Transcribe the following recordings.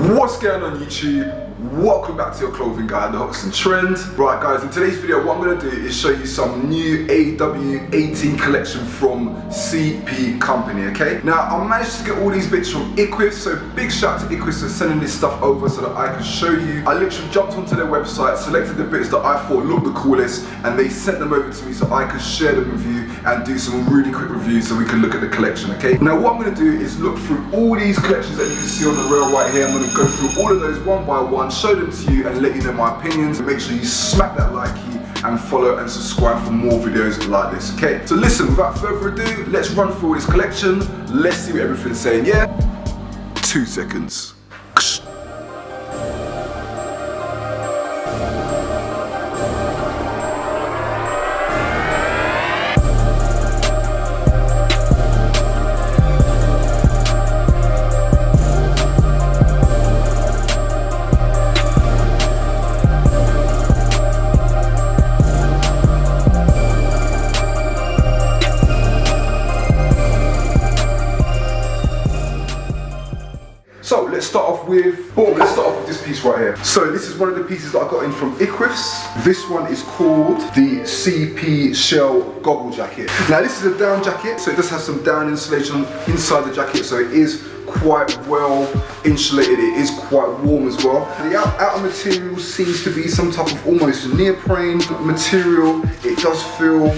What's going on YouTube? Welcome back to your clothing guide, the Hooks and Trend. Right guys, in today's video what I'm going to do is show you some new AW18 collection from CP Company, okay? Now I managed to get all these bits from Eqvvs, so big shout out to Eqvvs for sending this stuff over so that I could show you. I literally jumped onto their website, selected the bits that I thought looked the coolest, and they sent them over to me so I could share them with you and do some really quick reviews so we can look at the collection, okay? Now what I'm going to do is look through all these collections that you can see on the rail right here. I'm going to go through all of those one by one, show them to you and let you know my opinions, and make sure you smack that like key and follow and subscribe for more videos like this, okay? So listen, without further ado, let's run through this collection. Let's see what everything's saying, yeah? 2 seconds. So let's start off with, this piece right here. So this is one of the pieces that I got in from Eqvvs. This one is called the CP Shell Goggle Jacket. Now this is a down jacket, so it does have some down insulation inside the jacket, so it is quite well insulated, it is quite warm as well. The outer material seems to be some type of almost neoprene material. It does feel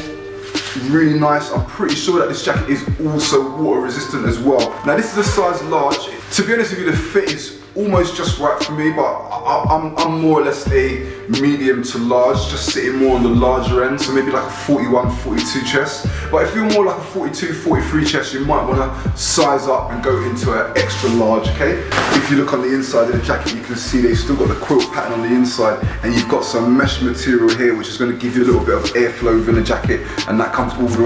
really nice. I'm pretty sure that this jacket is also water resistant as well. Now this is a size large. To be honest with you, the fit is almost just right for me, but I'm more or less a medium to large, just sitting more on the larger end, so maybe like a 41, 42 chest. But if you're more like a 42, 43 chest, you might want to size up and go into an extra large, okay? If you look on the inside of the jacket, you can see they've still got the quilt pattern on the inside, and you've got some mesh material here, which is going to give you a little bit of airflow within the jacket, and that comes all the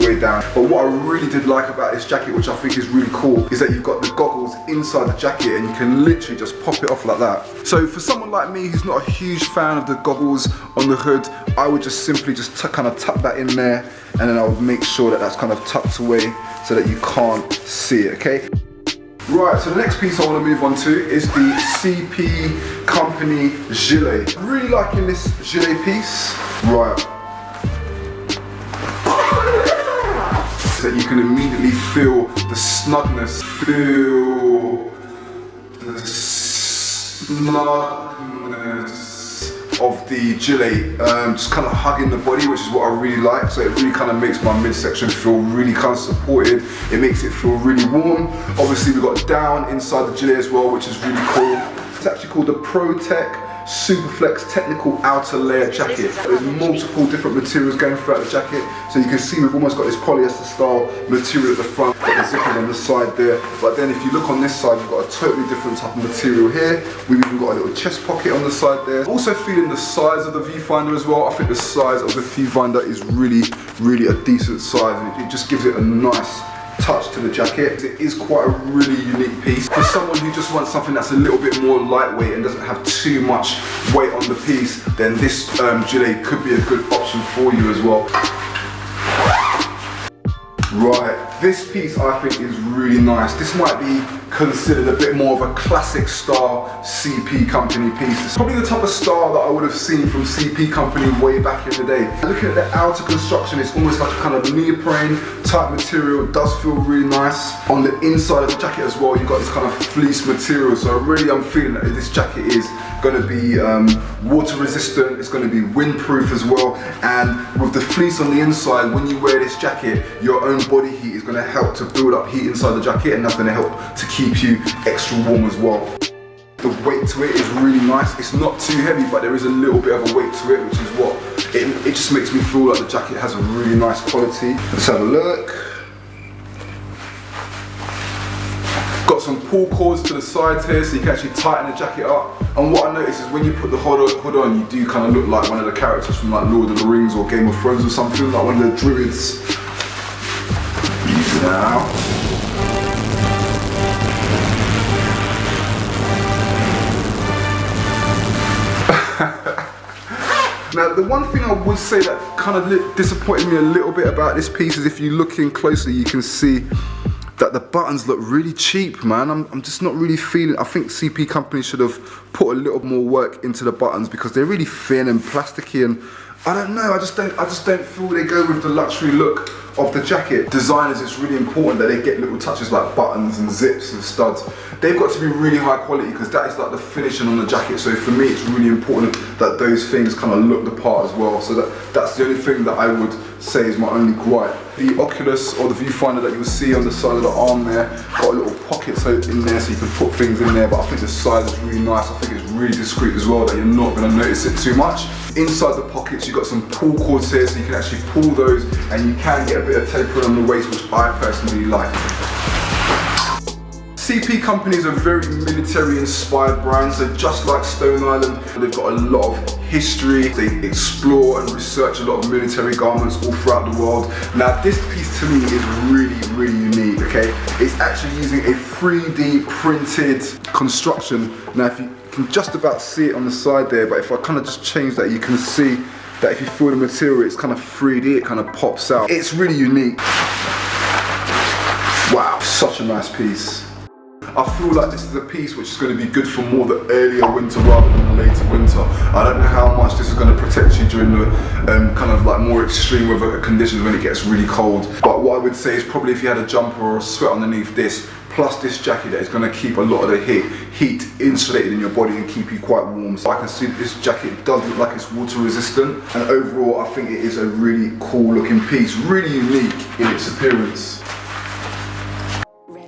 way down. But what I really did like about this jacket, which I think is really cool, is that you've got the goggles inside the jacket, and you can literally just pop it off like that. So for someone like me who's not a huge fan of the goggles on the hood, I would just simply just kind of tuck that in there, and then I would make sure that that's kind of tucked away so that you can't see it, okay? Right, so the next piece I want to move on to is the CP Company gilet. Really liking this gilet piece. Right. So you can immediately feel the snugness, feel the snugness of the gilet, just kind of hugging the body, which is what I really like. So it really kind of makes my midsection feel really kind of supported. It makes it feel really warm. Obviously we've got down inside the gilet as well, which is really cool. It's actually called the PRO-TEK Superflex Technical Outer Layer Jacket. There's multiple different materials going throughout the jacket, so you can see we've almost got this polyester style material at the front, got the zippers on the side there, but then if you look on this side, we've got a totally different type of material here. We've even got a little chest pocket on the side there. Also feeling the size of the viewfinder as well. I think the size of the viewfinder is really a decent size. It just gives it a nice touch to the jacket. It is quite a really unique piece. For someone who just wants something that's a little bit more lightweight and doesn't have too much weight on the piece, then this gilet could be a good option for you as well. Right, this piece I think is really nice. This might be considered a bit more of a classic style CP Company piece. It's probably the type of style that I would have seen from CP Company way back in the day. Looking at the outer construction, it's almost like a kind of neoprene type material. It does feel really nice. On the inside of the jacket as well, you've got this kind of fleece material. So really I'm feeling that this jacket is going to be water resistant, it's going to be windproof as well, and with the fleece on the inside, when you wear this jacket, your own body heat is going to help to build up heat inside the jacket, and that's going to help to keep you extra warm as well. The weight to it is really nice. It's not too heavy, but there is a little bit of a weight to it, which is what it just makes me feel like the jacket has a really nice quality. Let's have a look. Got some pull cords to the sides here, so you can actually tighten the jacket up. And what I noticed is when you put the hood on, you do kind of look like one of the characters from like Lord of the Rings or Game of Thrones or something, like one of the druids. Now. Now the one thing I would say that kind of disappointed me a little bit about this piece is if you look in closely, you can see that the buttons look really cheap, man. I'm just not really feeling. I think CP companies should have put a little more work into the buttons because they're really thin and plasticky, and I don't know. I just don't feel they go with the luxury look of the jacket. Designers, it's really important that they get little touches like buttons and zips and studs. They've got to be really high quality because that is like the finishing on the jacket. So for me, it's really important that those things kind of look the part as well. So that's the only thing that I would say is my only gripe. The Oculus or the viewfinder that you'll see on the side of the arm there, got a little pocket in there so you can put things in there, but I think the size is really nice. I think it's really discreet as well, that you're not going to notice it too much. Inside the pockets, you've got some pull cords here, so you can actually pull those and you can get a bit of tapering on the waist, which I personally like. CP companies are very military inspired brands, so just like Stone Island, they've got a lot of history. They explore and research a lot of military garments all throughout the world. Now this piece to me is really unique, okay? It's actually using a 3D printed construction. Now if you can just about see it on the side there, but if I kind of just change that, you can see that if you feel the material, it's kind of 3D, it kind of pops out. It's really unique. Wow, such a nice piece. I feel like this is a piece which is going to be good for more the earlier winter rather than the later winter. I don't know how much this is going to protect you during the kind of like more extreme weather conditions when it gets really cold. But what I would say is probably if you had a jumper or a sweat underneath this, plus this jacket that is going to keep a lot of the heat insulated in your body and keep you quite warm. So I can see that this jacket does look like it's water resistant, and overall I think it is a really cool looking piece, really unique in its appearance.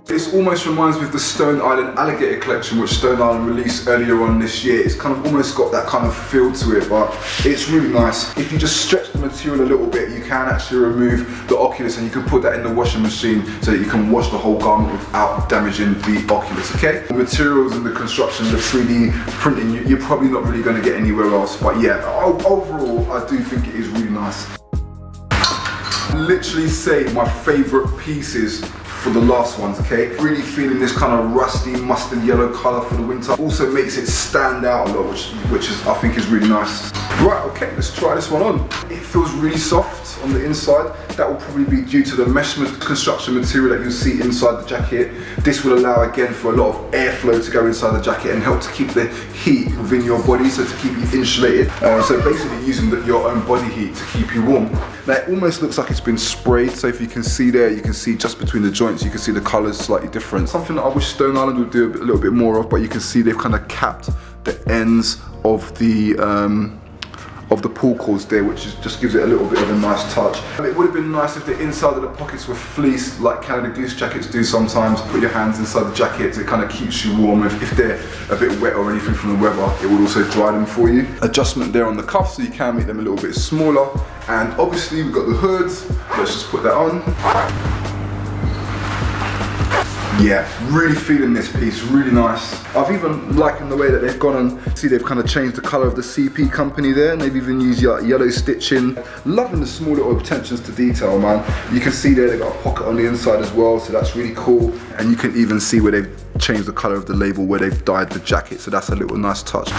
This almost reminds me of the Stone Island Alligator Collection, which Stone Island released earlier on this year. It's kind of almost got that kind of feel to it, but it's really nice. If you just stretch the material a little bit, you can actually remove the Oculus and you can put that in the washing machine so that you can wash the whole garment without damaging the Oculus, okay? The materials and the construction, the 3D printing, you're probably not really going to get anywhere else, but yeah, overall, I do think it is really nice. Literally say my favorite pieces for the last ones, okay? Really feeling this kind of rusty mustard yellow color for the winter. Also makes it stand out a lot, which is I think is really nice. Right, okay, let's try this one on. It feels really soft on the inside. That will probably be due to the mesh construction material that you'll see inside the jacket. This will allow again for a lot of airflow to go inside the jacket and help to keep the heat within your body, so to keep you insulated. So basically using your own body heat to keep you warm. Now it almost looks like it's been sprayed, so if you can see there, you can see just between the joints, you can see the colours slightly different. Something that I wish Stone Island would do a little bit more of, but you can see they've kind of capped the ends of the pull cords there, which just gives it a little bit of a nice touch. It would have been nice if the inside of the pockets were fleeced like Canada Goose jackets do sometimes. Put your hands inside the jacket, it kind of keeps you warm. If they're a bit wet or anything from the weather, it would also dry them for you. Adjustment there on the cuffs, so you can make them a little bit smaller. And obviously we've got the hoods. Let's just put that on. Yeah, really feeling this piece, really nice. I've even likened the way that they've gone and see they've kind of changed the colour of the CP company there, and they've even used yellow stitching. Loving the small little attentions to detail, man. You can see there they've got a pocket on the inside as well, so that's really cool. And you can even see where they've changed the colour of the label where they've dyed the jacket, so that's a little nice touch.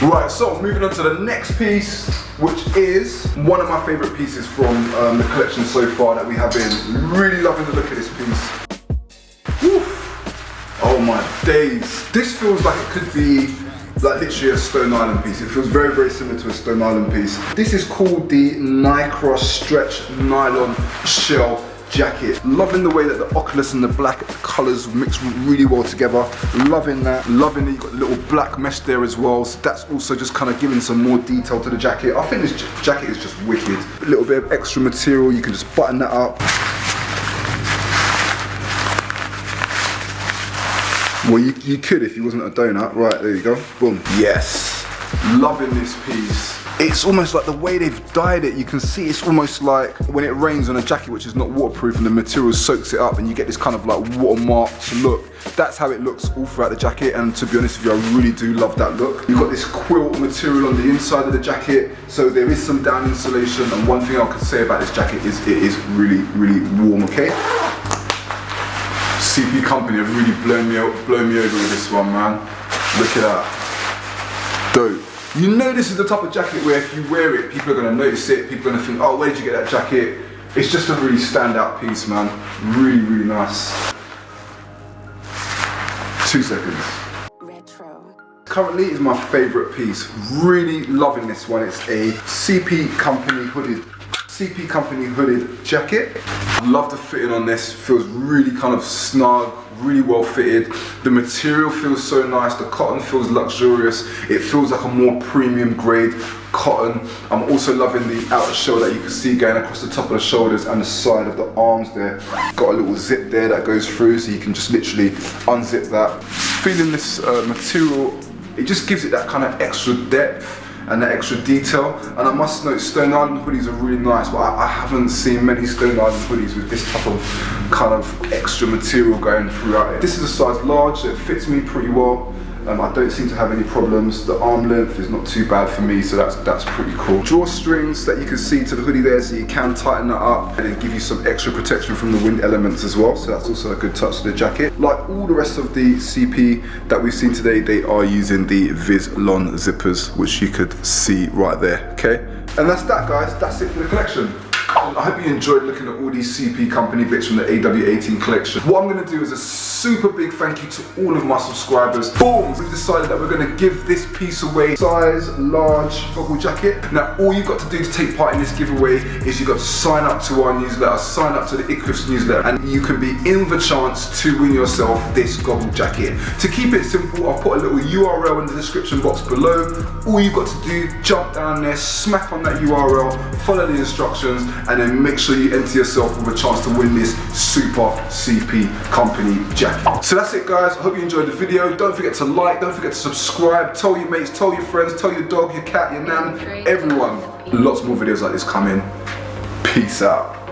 Right, so moving on to the next piece, which is one of my favourite pieces from the collection so far that we have been. Really loving the look of this piece. Woo. Oh my days. This feels like it could be like literally a Stone Island piece. It feels very similar to a Stone Island piece. This is called the NYCRA Stretch Nylon Shell Jacket. Loving the way that the Oculus and the black colours mix really well together. Loving that. Loving that you've got a little black mesh there as well. So that's also just kind of giving some more detail to the jacket. I think this jacket is just wicked. A little bit of extra material. You can just button that up. Well, you could if you wasn't a donut. Right, there you go. Boom. Yes. Loving this piece. It's almost like the way they've dyed it, you can see it's almost like when it rains on a jacket which is not waterproof and the material soaks it up and you get this kind of like watermarked look. That's how it looks all throughout the jacket, and to be honest with you, I really do love that look. You've got this quilt material on the inside of the jacket, so there is some down insulation, and one thing I could say about this jacket is it is really warm, okay? CP company have really blown me over with this one, man. Look at that. Dope. You know this is the type of jacket where if you wear it, people are going to notice it, people are going to think, oh, where did you get that jacket? It's just a really standout piece, man. Really, really nice. 2 seconds. Retro. Currently is my favorite piece. Really loving this one. It's a CP Company hooded jacket. Love the fitting on this. Feels really kind of snug, really well fitted. The material feels so nice. The cotton feels luxurious. It feels like a more premium grade cotton. I'm also loving the outer shell that you can see going across the top of the shoulders and the side of the arms there. Got a little zip there that goes through, so you can just literally unzip that. Feeling this material, it just gives it that kind of extra depth and that extra detail. And I must note, Stone Island hoodies are really nice, but I haven't seen many Stone Island hoodies with this type of kind of extra material going throughout it. This is a size large, so it fits me pretty well. I don't seem to have any problems. The arm length is not too bad for me, so that's pretty cool. Drawstrings that you can see to the hoodie there, so you can tighten that up and then give you some extra protection from the wind elements as well, so that's also a good touch to the jacket. Like all the rest of the CP that we've seen today, they are using the Vislon zippers, which you could see right there, okay? And that's that, guys. That's it for the collection. I hope you enjoyed looking at all these CP Company bits from the AW18 collection. What I'm going to do is a super big thank you to all of my subscribers. Boom! We've decided that we're going to give this piece away. Size large goggle jacket. Now all you've got to do to take part in this giveaway is you've got to sign up to our newsletter, sign up to the Eqvvs newsletter, and you can be in the chance to win yourself this goggle jacket. To keep it simple, I've put a little URL in the description box below. All you've got to do, jump down there, smack on that URL, follow the instructions, and then make sure you enter yourself with a chance to win this super CP Company jacket. So that's it, guys. I hope you enjoyed the video. Don't forget to like, don't forget to subscribe, tell your mates, tell your friends, tell your dog, your cat, your nan, everyone. Lots more videos like this coming. Peace out.